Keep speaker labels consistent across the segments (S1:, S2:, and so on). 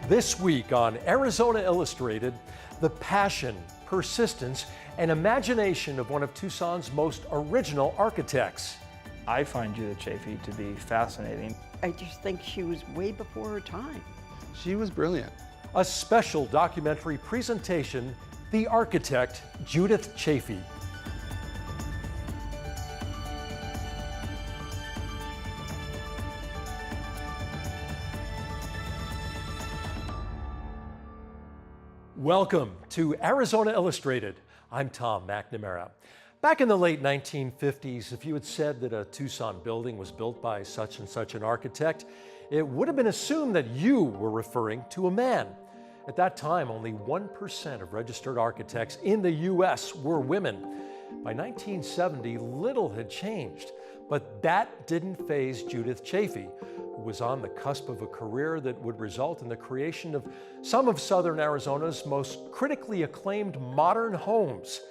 S1: This week on Arizona Illustrated, the passion, persistence, and imagination of one of Tucson's most original architects.
S2: I find Judith Chafee to be fascinating.
S3: I just think she was way before her time.
S4: She was brilliant.
S1: A special documentary presentation, The Architect, Judith Chafee. Welcome to Arizona Illustrated. I'm Tom McNamara. Back in the late 1950s, if you had said that a Tucson building was built by such and such an architect, it would have been assumed that you were referring to a man. At that time, only 1% of registered architects in the U.S. were women. By 1970, little had changed, but that didn't faze Judith Chafee, who was on the cusp of a career that would result in the creation of some of Southern Arizona's most critically acclaimed modern homes.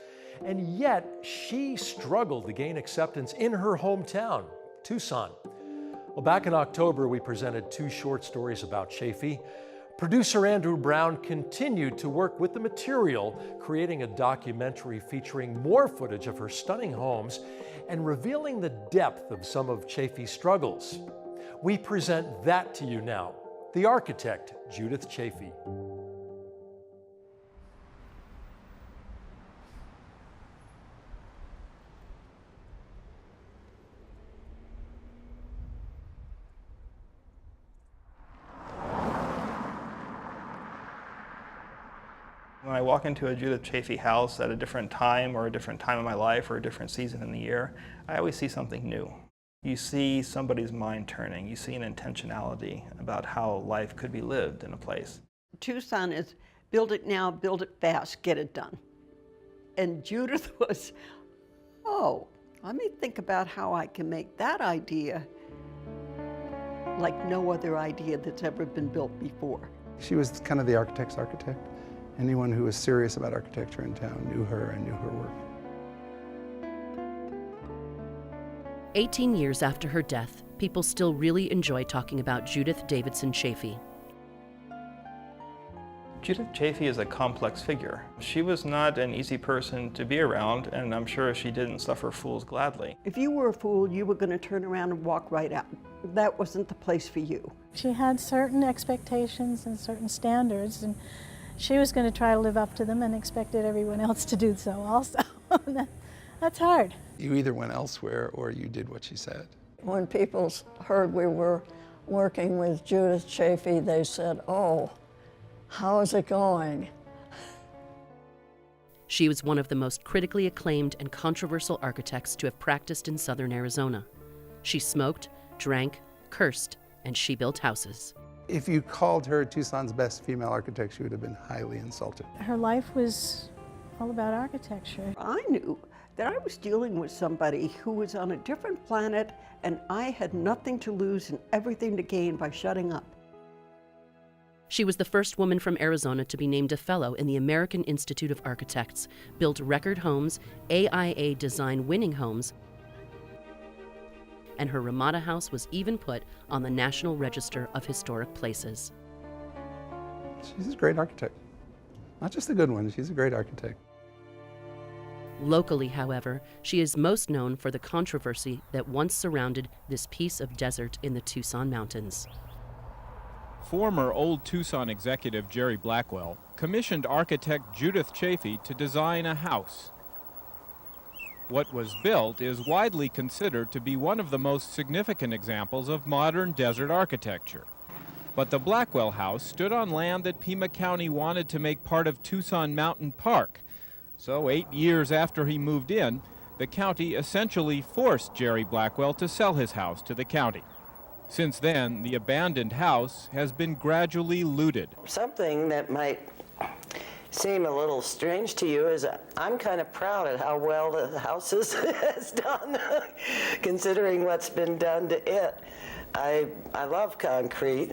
S1: And yet, she struggled to gain acceptance in her hometown, Tucson. Well, back in October, we presented 2 short stories about Chafee. Producer Andrew Brown continued to work with the material, creating a documentary featuring more footage of her stunning homes and revealing the depth of some of Chafee's struggles. We present that to you now, The Architect, Judith Chafee.
S2: When I walk into a Judith Chafee house at a different time or a different time of my life or a different season in the year, I always see something new. You see somebody's mind turning. You see an intentionality about how life could be lived in a place.
S3: Tucson is build it now, build it fast, get it done. And Judith was, let me think about how I can make that idea like no other idea that's ever been built before.
S4: She was kind of the architect's architect. Anyone who was serious about architecture in town knew her and knew her work.
S5: 18 years after her death, people still really enjoy talking about Judith Davidson Chafee.
S2: Judith Chafee is a complex figure. She was not an easy person to be around, and I'm sure she didn't suffer fools gladly.
S3: If you were a fool, you were going to turn around and walk right out. That wasn't the place for you.
S6: She had certain expectations and certain standards, and she was going to try to live up to them and expected everyone else to do so also. That's hard.
S4: You either went elsewhere or you did what she said.
S7: When people heard we were working with Judith Chafee, they said, "Oh, how is it going?"
S5: She was one of the most critically acclaimed and controversial architects to have practiced in Southern Arizona. She smoked, drank, cursed, and she built houses.
S4: If you called her Tucson's best female architect, she would have been highly insulted.
S6: Her life was all about architecture.
S3: I knew that I was dealing with somebody who was on a different planet, and I had nothing to lose and everything to gain by shutting up.
S5: She was the first woman from Arizona to be named a fellow in the American Institute of Architects, built record homes, AIA design winning homes, and her Ramada house was even put on the National Register of Historic Places.
S4: She's a great architect. Not just a good one, she's a great architect.
S5: Locally, however, she is most known for the controversy that once surrounded this piece of desert in the Tucson mountains.
S8: Former Old Tucson executive Jerry Blackwell commissioned architect Judith Chafee to design a house. What was built is widely considered to be one of the most significant examples of modern desert architecture. But the Blackwell house stood on land that Pima County wanted to make part of Tucson Mountain Park. So 8 years after he moved in, the county essentially forced Jerry Blackwell to sell his house to the county. Since then, the abandoned house has been gradually looted.
S9: Something that might seem a little strange to you is I'm kind of proud at how well the house has done, considering what's been done to it. I love concrete,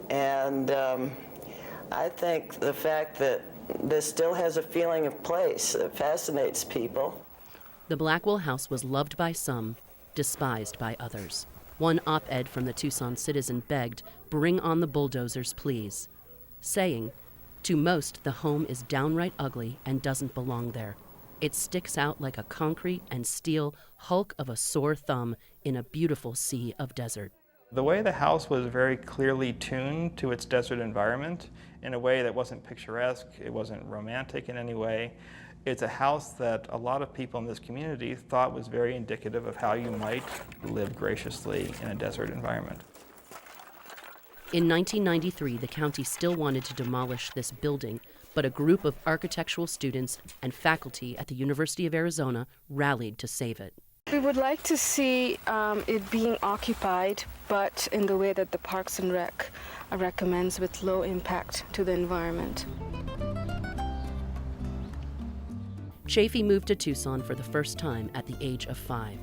S9: and I think the fact that this still has a feeling of place that fascinates people.
S5: The Blackwell house was loved by some, despised by others. One op-ed from the Tucson Citizen begged, "Bring on the bulldozers, please." saying, "To most, the home is downright ugly and doesn't belong there. It sticks out like a concrete and steel hulk of a sore thumb in a beautiful sea of desert."
S2: The way the house was very clearly tuned to its desert environment in a way that wasn't picturesque, it wasn't romantic in any way. It's a house that a lot of people in this community thought was very indicative of how you might live graciously in a desert environment.
S5: In 1993, the county still wanted to demolish this building, but a group of architectural students and faculty at the University of Arizona rallied to save it.
S10: We would like to see it being occupied, but in the way that the Parks and Rec recommends, with low impact to the environment.
S5: Chafee moved to Tucson for the first time at the age of 5.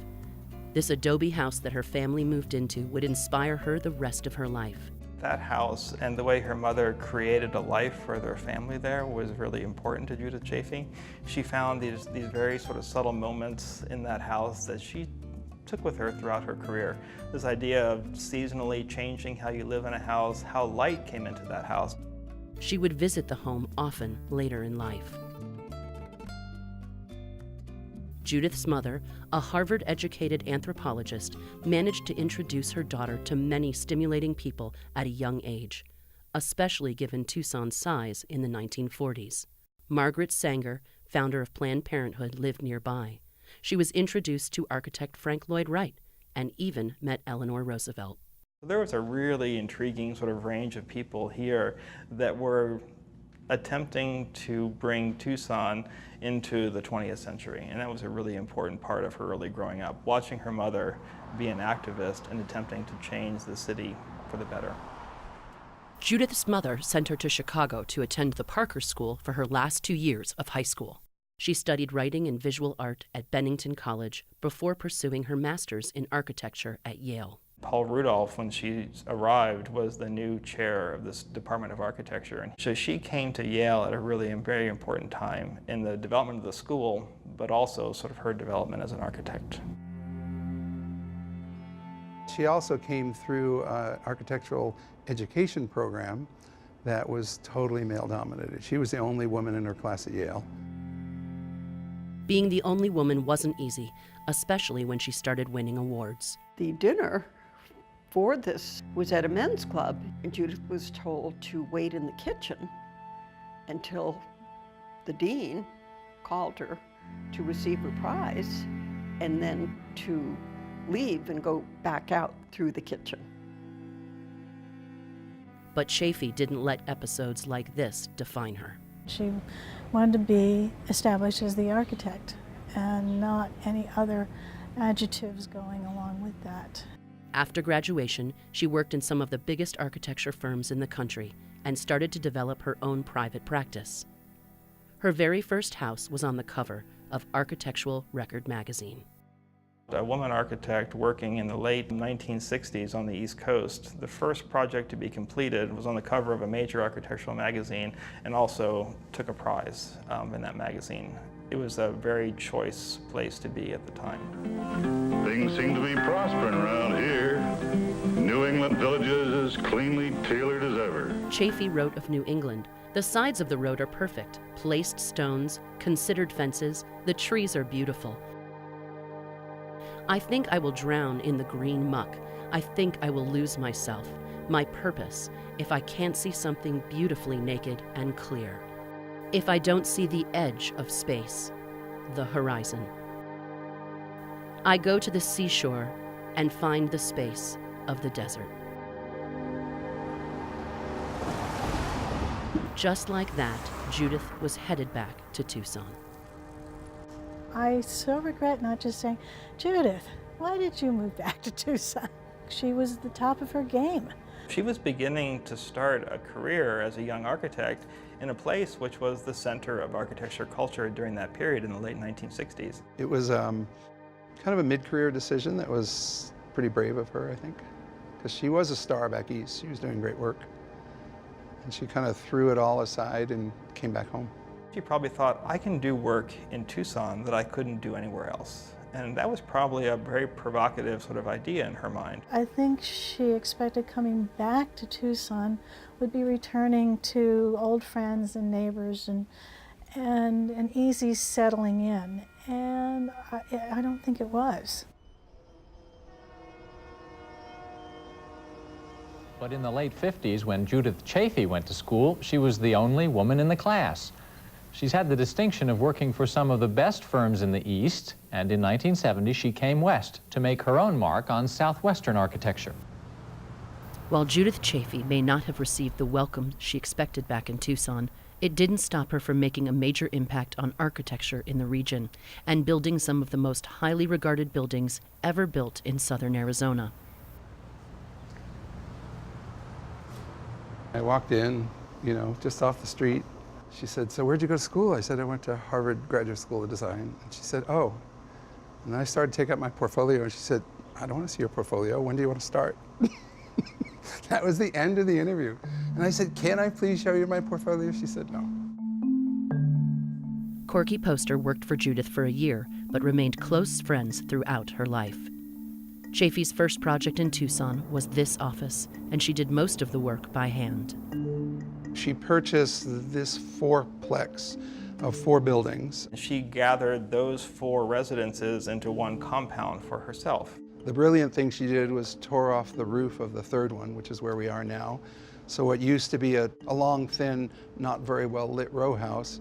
S5: This adobe house that her family moved into would inspire her the rest of her life.
S2: That house and the way her mother created a life for their family there was really important to Judith Chafee. She found these very sort of subtle moments in that house that she took with her throughout her career. This idea of seasonally changing how you live in a house, how light came into that house.
S5: She would visit the home often later in life. Judith's mother, a Harvard-educated anthropologist, managed to introduce her daughter to many stimulating people at a young age, especially given Tucson's size in the 1940s. Margaret Sanger, founder of Planned Parenthood, lived nearby. She was introduced to architect Frank Lloyd Wright and even met Eleanor Roosevelt.
S2: There was a really intriguing sort of range of people here that were attempting to bring Tucson into the 20th century, and that was a really important part of her early growing up, watching her mother be an activist and attempting to change the city for the better.
S5: Judith's mother sent her to Chicago to attend the Parker School for her last 2 years of high school. She studied writing and visual art at Bennington College before pursuing her master's in architecture at Yale.
S2: Paul Rudolph, when she arrived, was the new chair of this Department of Architecture. And so she came to Yale at a really very important time in the development of the school, but also sort of her development as an architect.
S4: She also came through an architectural education program that was totally male-dominated. She was the only woman in her class at Yale.
S5: Being the only woman wasn't easy, especially when she started winning awards.
S3: The dinner for this was at a men's club, and Judith was told to wait in the kitchen until the dean called her to receive her prize, and then to leave and go back out through the kitchen.
S5: But Chafee didn't let episodes like this define her.
S6: She wanted to be established as the architect and not any other adjectives going along with that.
S5: After graduation, she worked in some of the biggest architecture firms in the country and started to develop her own private practice. Her very first house was on the cover of Architectural Record magazine.
S2: A woman architect working in the late 1960s on the East Coast, the first project to be completed was on the cover of a major architectural magazine and also took a prize in that magazine. It was a very choice place to be at the time.
S11: Things seem to be prospering around here. New England villages as cleanly tailored as ever.
S5: Chafee wrote of New England. The sides of the road are perfect. Placed stones, considered fences, the trees are beautiful. I think I will drown in the green muck. I think I will lose myself, my purpose, if I can't see something beautifully naked and clear. If I don't see the edge of space, the horizon. I go to the seashore and find the space of the desert. Just like that, Judith was headed back to Tucson.
S6: I so regret not just saying, Judith, why did you move back to Tucson? She was at the top of her game.
S2: She was beginning to start a career as a young architect in a place which was the center of architecture culture during that period in the late 1960s.
S4: It was kind of a mid-career decision that was pretty brave of her, I think, because she was a star back east. She was doing great work. And she kind of threw it all aside and came back home.
S2: She probably thought, I can do work in Tucson that I couldn't do anywhere else. And that was probably a very provocative sort of idea in her mind.
S6: I think she expected coming back to Tucson would be returning to old friends and neighbors and an easy settling in. And I don't think it was.
S12: But in the late 50s, when Judith Chafee went to school, she was the only woman in the class. She's had the distinction of working for some of the best firms in the East, and in 1970 she came west to make her own mark on Southwestern architecture.
S5: While Judith Chaffee may not have received the welcome she expected back in Tucson, it didn't stop her from making a major impact on architecture in the region and building some of the most highly regarded buildings ever built in southern Arizona.
S4: I walked in, just off the street. She said, "So where'd you go to school?" I said, "I went to Harvard Graduate School of Design." And she said, "Oh." And then I started to take out my portfolio, and she said, "I don't want to see your portfolio. When do you want to start?" That was the end of the interview. And I said, "Can I please show you my portfolio?" She said, "No."
S5: Corky Poster worked for Judith for a year, but remained close friends throughout her life. Chafee's first project in Tucson was this office, and she did most of the work by hand.
S4: She purchased this fourplex of 4 buildings.
S2: She gathered those 4 residences into one compound for herself.
S4: The brilliant thing she did was tore off the roof of the 3rd one, which is where we are now. So what used to be a long, thin, not very well lit row house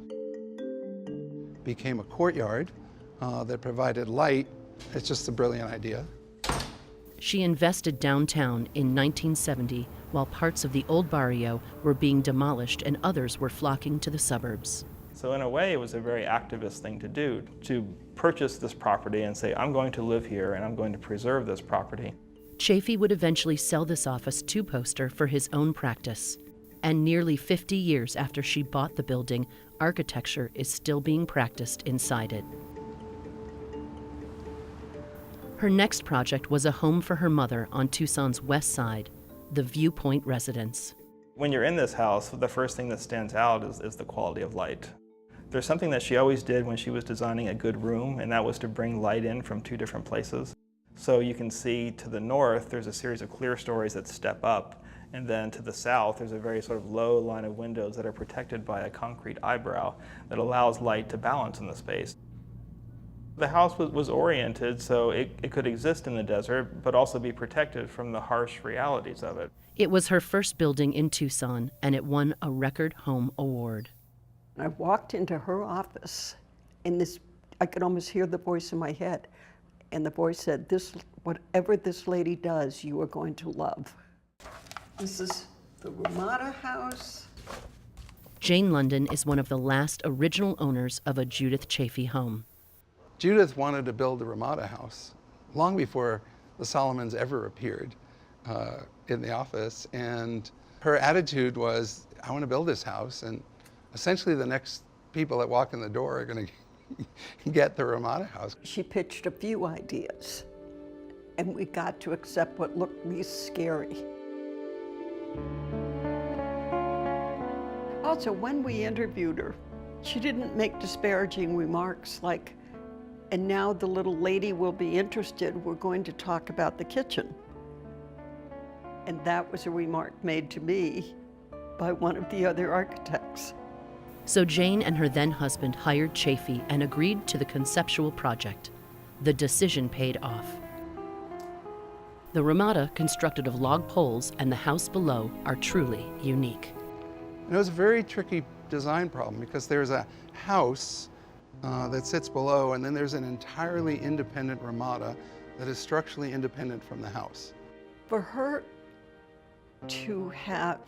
S4: became a courtyard that provided light. It's just a brilliant idea.
S5: She invested downtown in 1970 while parts of the old barrio were being demolished and others were flocking to the suburbs.
S2: So in a way, it was a very activist thing to do, to purchase this property and say, I'm going to live here and I'm going to preserve this property.
S5: Chafee would eventually sell this office to Poster for his own practice. And nearly 50 years after she bought the building, architecture is still being practiced inside it. Her next project was a home for her mother on Tucson's west side, the Viewpoint Residence.
S2: When you're in this house, the first thing that stands out is the quality of light. There's something that she always did when she was designing a good room, and that was to bring light in from 2 different places. So you can see to the north, there's a series of clear stories that step up, and then to the south, there's a very sort of low line of windows that are protected by a concrete eyebrow that allows light to balance in the space. The house was oriented so it could exist in the desert, but also be protected from the harsh realities of it.
S5: It was her first building in Tucson, and it won a Record Home Award.
S3: I walked into her office, and I could almost hear the voice in my head. And the voice said, whatever this lady does, you are going to love. This is the Ramada House.
S5: Jane London is one of the last original owners of a Judith Chafee home.
S4: Judith wanted to build a Ramada house long before the Solomons ever appeared in the office. And her attitude was, I want to build this house. And essentially the next people that walk in the door are going to get the Ramada house.
S3: She pitched a few ideas, and we got to accept what looked least scary. Also, when we interviewed her, she didn't make disparaging remarks like, and now the little lady will be interested, we're going to talk about the kitchen. And that was a remark made to me by one of the other architects.
S5: So Jane and her then husband hired Chafee and agreed to the conceptual project. The decision paid off. The Ramada, constructed of log poles, and the house below are truly unique.
S4: And it was a very tricky design problem because there's a house that sits below, and then there's an entirely independent Ramada that is structurally independent from the house.
S3: For her to have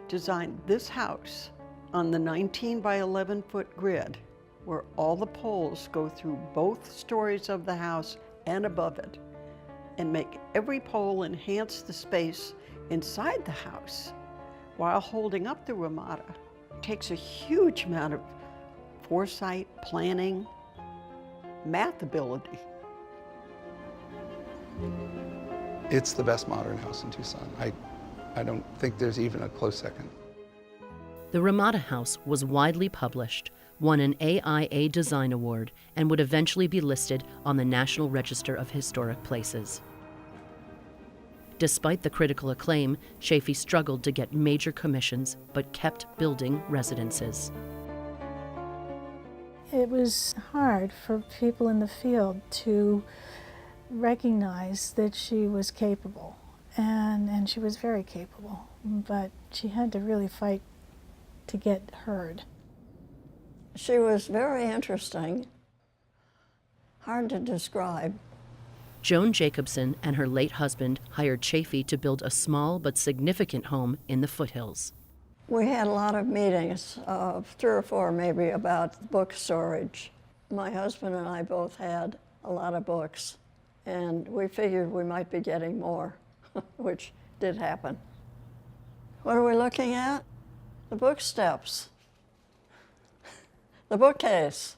S3: designed this house on the 19 by 11 foot grid, where all the poles go through both stories of the house and above it, and make every pole enhance the space inside the house while holding up the Ramada, takes a huge amount of foresight, planning, math ability.
S4: It's the best modern house in Tucson. I don't think there's even a close second.
S5: The Ramada House was widely published, won an AIA Design Award, and would eventually be listed on the National Register of Historic Places. Despite the critical acclaim, Chafee struggled to get major commissions, but kept building residences.
S6: It was hard for people in the field to recognize that she was capable, and she was very capable, but she had to really fight to get heard.
S7: She was very interesting, hard to describe.
S5: Joan Jacobson and her late husband hired Chafee to build a small but significant home in the foothills.
S7: We had a lot of meetings, 3 or 4 maybe, about book storage. My husband and I both had a lot of books, and we figured we might be getting more, which did happen. What are we looking at? The book steps, the bookcase.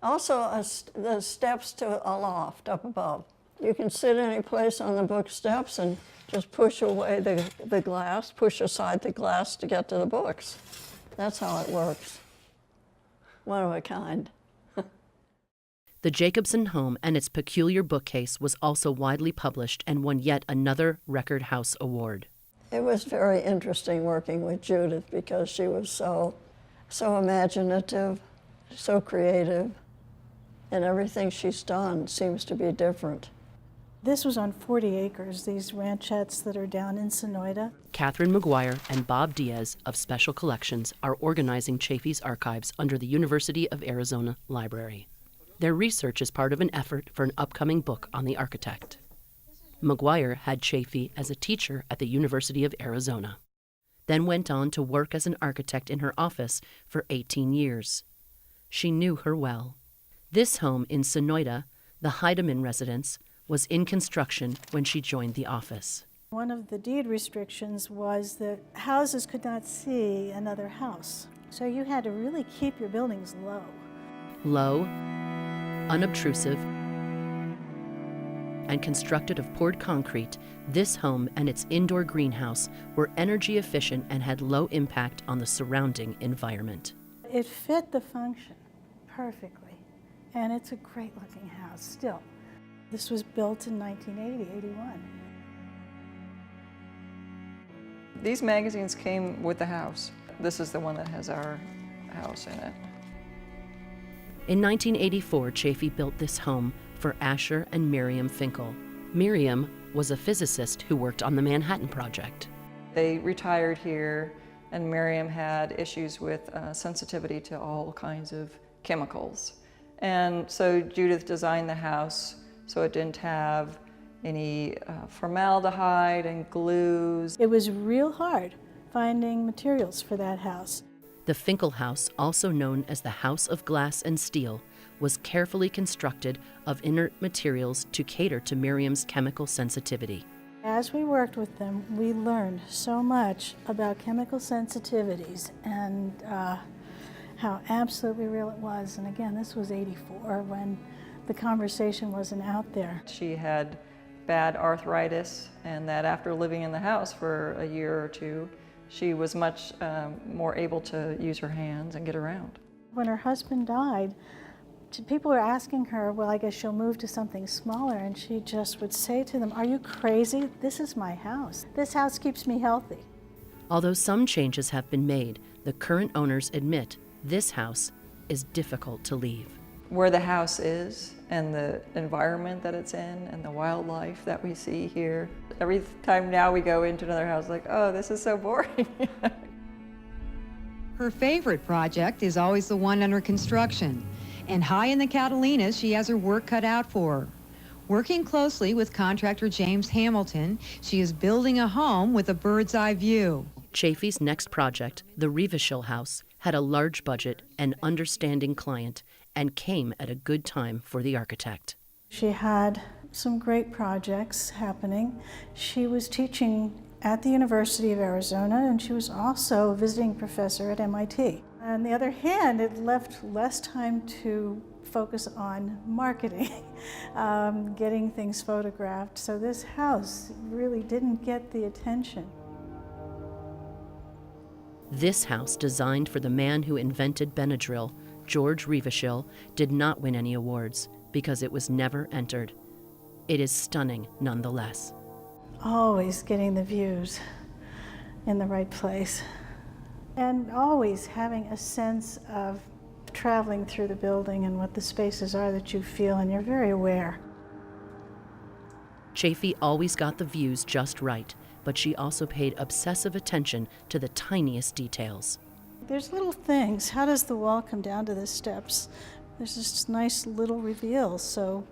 S7: Also, the steps to a loft up above. You can sit any place on the book steps and just push away the glass, push aside the glass to get to the books. That's how it works. One of a kind.
S5: The Jacobson home and its peculiar bookcase was also widely published and won yet another Record House Award.
S7: It was very interesting working with Judith because she was so imaginative, so creative, and everything she's done seems to be different.
S6: This was on 40 acres, these ranchettes that are down in Sonoyta.
S5: Catherine McGuire and Bob Diaz of Special Collections are organizing Chafee's archives under the University of Arizona Library. Their research is part of an effort for an upcoming book on the architect. McGuire had Chafee as a teacher at the University of Arizona, then went on to work as an architect in her office for 18 years. She knew her well. This home in Sonoyta, the Heidemann residence, was in construction when she joined the office.
S6: One of the deed restrictions was that houses could not see another house. So you had to really keep your buildings low.
S5: Low, unobtrusive, and constructed of poured concrete, this home and its indoor greenhouse were energy efficient and had low impact on the surrounding environment.
S6: It fit the function perfectly, and it's a great looking house still. This was built in 1980-81.
S13: These magazines came with the house. This is the one that has our house in it.
S5: In 1984, Chafee built this home for Asher and Miriam Finkel. Miriam was a physicist who worked on the Manhattan Project.
S13: They retired here, and Miriam had issues with sensitivity to all kinds of chemicals. And so Judith designed the house so it didn't have any formaldehyde and glues.
S6: It was real hard finding materials for that house.
S5: The Finkel House, also known as the House of Glass and Steel, was carefully constructed of inert materials to cater to Miriam's chemical sensitivity.
S6: As we worked with them, we learned so much about chemical sensitivities and how absolutely real it was. And again, this was '84 when the conversation wasn't out there.
S13: She had bad arthritis, and that after living in the house for a year or two, she was much more able to use her hands and get around.
S6: When her husband died, people were asking her, well, I guess she'll move to something smaller, and she just would say to them, are you crazy? This is my house. This house keeps me healthy.
S5: Although some changes have been made, the current owners admit this house is difficult to leave.
S13: Where the house is and the environment that it's in and the wildlife that we see here. Every time now we go into another house, like, oh, this is so boring.
S14: Her favorite project is always the one under construction. And high in the Catalinas, she has her work cut out for her. Working closely with contractor James Hamilton, she is building a home with a bird's eye view.
S5: Chafee's next project, the Revachol House, had a large budget and understanding client and came at a good time for the architect.
S6: She had some great projects happening. She was teaching at the University of Arizona, and she was also a visiting professor at MIT. On the other hand, it left less time to focus on marketing, getting things photographed. So this house really didn't get the attention.
S5: This house, designed for the man who invented Benadryl, George Revachil, did not win any awards because it was never entered. It is stunning nonetheless.
S6: Always getting the views in the right place. And always having a sense of traveling through the building and what the spaces are that you feel, and you're very aware.
S5: Chafee always got the views just right, but she also paid obsessive attention to the tiniest details.
S6: There's little things. How does the wall come down to the steps? There's this nice little reveal, so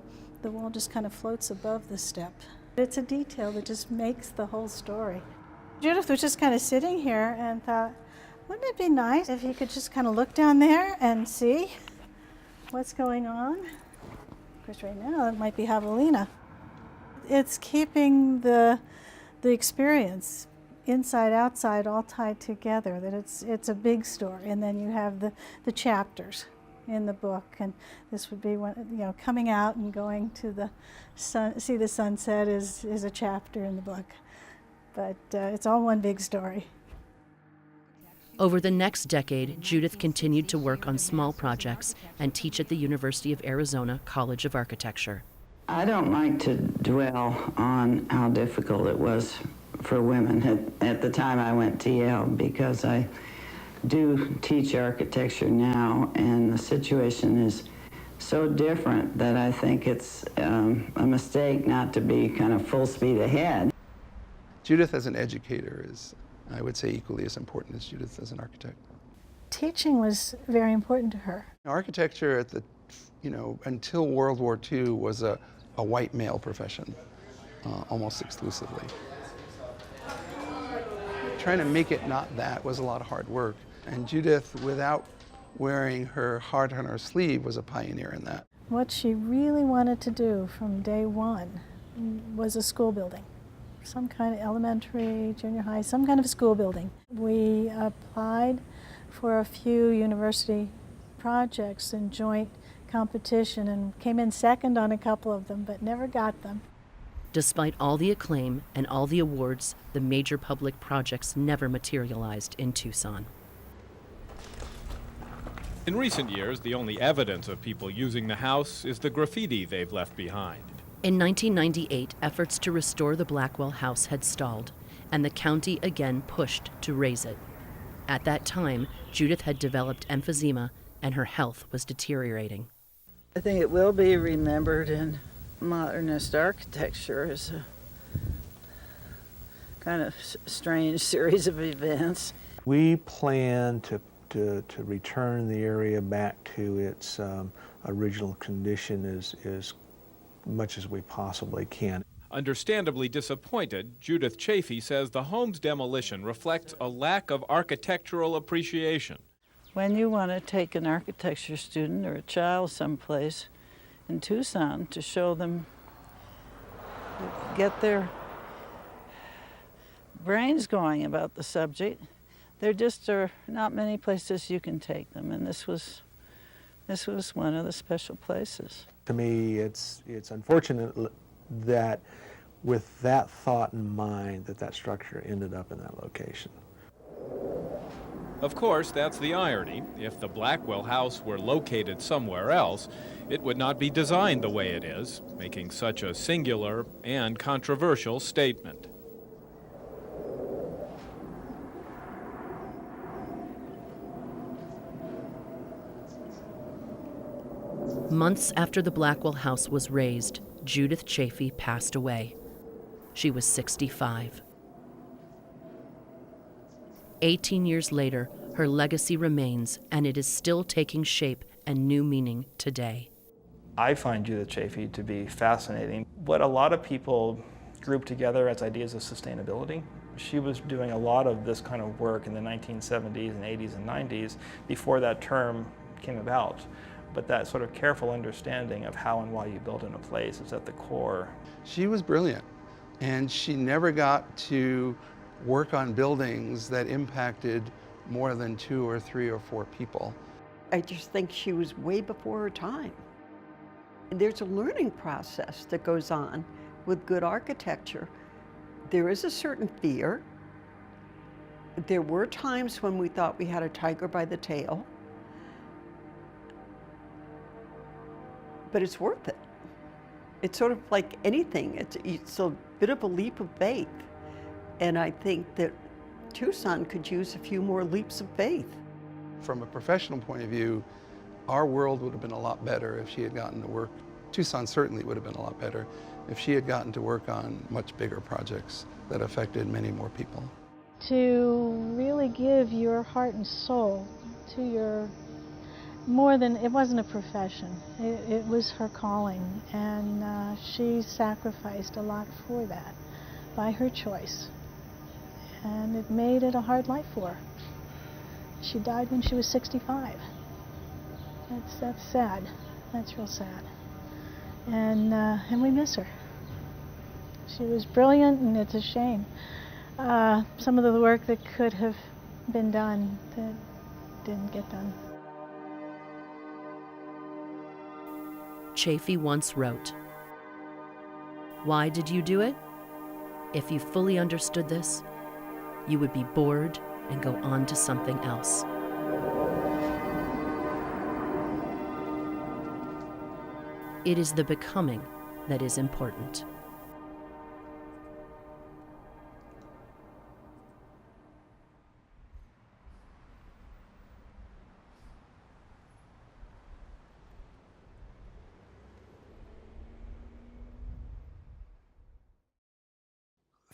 S6: the wall just kind of floats above the step. It's a detail that just makes the whole story. Judith was just kind of sitting here and thought, wouldn't it be nice if you could just kind of look down there and see what's going on? Of course, right now it might be javelina. It's keeping the experience inside, outside, all tied together, that it's a big story. And then you have the chapters in the book, and this would be one, you know, coming out and going to the sun, see the sunset is a chapter in the book. But it's all one big story.
S5: Over the next decade, Judith continued to work on small projects and teach at the University of Arizona College of Architecture.
S9: I don't like to dwell on how difficult it was for women at the time I went to Yale, because I do teach architecture now, and the situation is so different that I think it's a mistake not to be kind of full speed ahead.
S4: Judith as an educator is, I would say, equally as important as Judith as an architect.
S6: Teaching was very important to her.
S4: Architecture at the, until World War II was a white male profession, almost exclusively. Trying to make it not that was a lot of hard work. And Judith, without wearing her heart on her sleeve, was a pioneer in that.
S6: What she really wanted to do from day one was a school building. Some kind of elementary, junior high, some kind of school building. We applied for a few university projects in joint competition and came in second on a couple of them, but never got them.
S5: Despite all the acclaim and all the awards, the major public projects never materialized in Tucson.
S8: In recent years, the only evidence of people using the house is the graffiti they've left behind.
S5: In 1998, efforts to restore the Blackwell house had stalled, and the county again pushed to raise it. At that time, Judith had developed emphysema, and her health was deteriorating.
S15: I think it will be remembered in modernist architecture as a kind of strange series of events.
S16: We plan to return the area back to its original condition as much as we possibly can.
S8: Understandably disappointed, Judith Chafee says the home's demolition reflects a lack of architectural appreciation.
S15: When you want to take an architecture student or a child someplace in Tucson to show them, get their brains going about the subject, there just are not many places you can take them, and this was one of the special places.
S16: To me, it's unfortunate that with that thought in mind that structure ended up in that location.
S8: Of course, that's the irony. If the Blackwell house were located somewhere else, it would not be designed the way it is, making such a singular and controversial statement.
S5: Months after the Blackwell house was razed, Judith Chafee passed away. She was 65. 18 years later, her legacy remains, and it is still taking shape and new meaning today.
S2: I find Judith Chafee to be fascinating. What a lot of people group together as ideas of sustainability, she was doing a lot of this kind of work in the 1970s and 80s and 90s before that term came about. But that sort of careful understanding of how and why you build in a place is at the core.
S4: She was brilliant, and she never got to work on buildings that impacted more than 2 or 3 or 4 people.
S3: I just think she was way before her time. And there's a learning process that goes on with good architecture. There is a certain fear, There were times when we thought we had a tiger by the tail, but it's worth it. It's sort of like anything. It's a bit of a leap of faith. And I think that Tucson could use a few more leaps of faith.
S4: From a professional point of view, our world would have been a lot better if she had gotten to work. Tucson certainly would have been a lot better if she had gotten to work on much bigger projects that affected many more people.
S6: To really give your heart and soul to your, more than, it wasn't a profession, it was her calling, and she sacrificed a lot for that by her choice, and it made it a hard life for her. She died when she was 65. That's sad. That's real sad. And we miss her. She was brilliant, and it's a shame. Some of the work that could have been done that didn't get done.
S5: Chafee once wrote, "Why did you do it? If you fully understood this, you would be bored and go on to something else." It is the becoming that is important.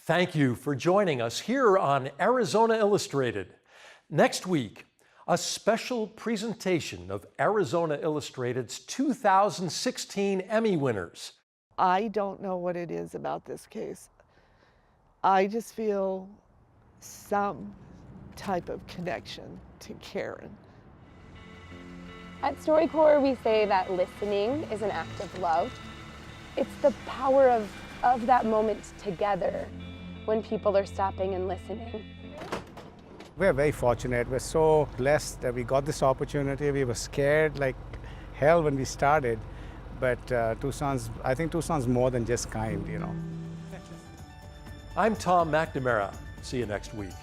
S1: Thank you for joining us here on Arizona Illustrated. Next week, a special presentation of Arizona Illustrated's 2016 Emmy winners.
S17: I don't know what it is about this case. I just feel some type of connection to Karen.
S18: At StoryCorps, we say that listening is an act of love. It's the power of that moment together when people are stopping and listening.
S19: We're very fortunate. We're so blessed that we got this opportunity. We were scared like hell when we started, but I think Tucson's more than just kind, you know.
S1: I'm Tom McNamara. See you next week.